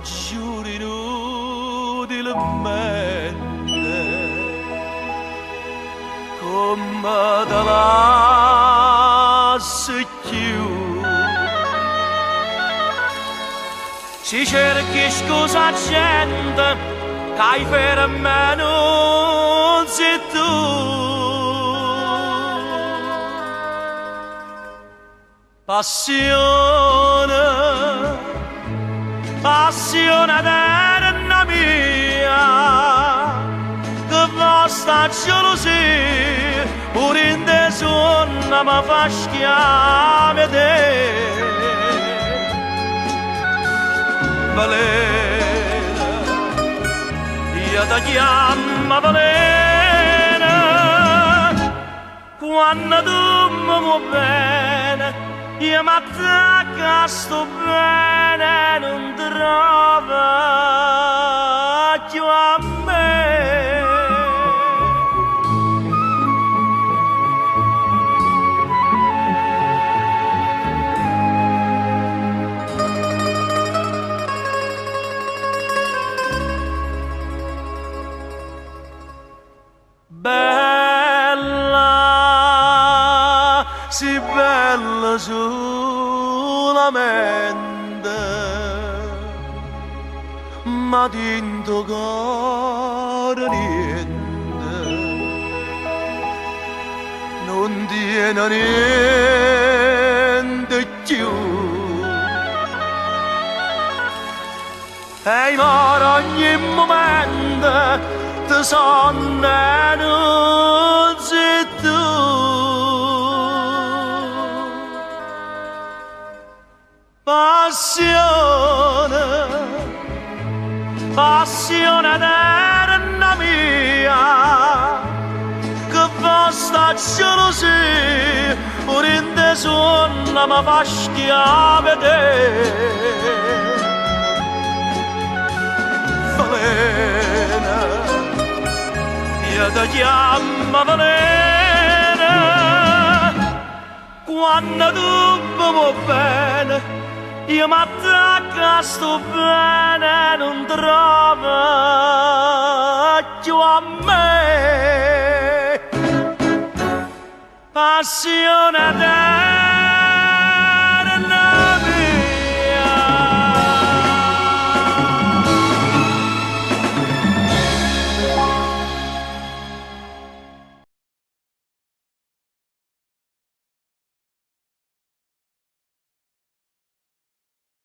giuri inutilmente, come te lasci più. Si cerchi scusa gente, che hai per me non sei tu. Passione, passione eterna mia, che vostra gelosia, pure in te sonno mi fa schiave te. Balena, io ti chiamo balena, quando tu mi vuoi bene, io mi attacco a sto bene, non trovo più a me. Bella, sì bella solamente, ma dentro cuore niente, non tiene niente più. E in ogni momento ti sono non sei tu. Passione, passione eterna mia, che vostra gelosia, pure in te sonno mi fa schiave te. Balena, io ti chiamo balena, quando tu mi vuoi bene, io mi attacco a sto bene, non trovo più a me. Passione eterna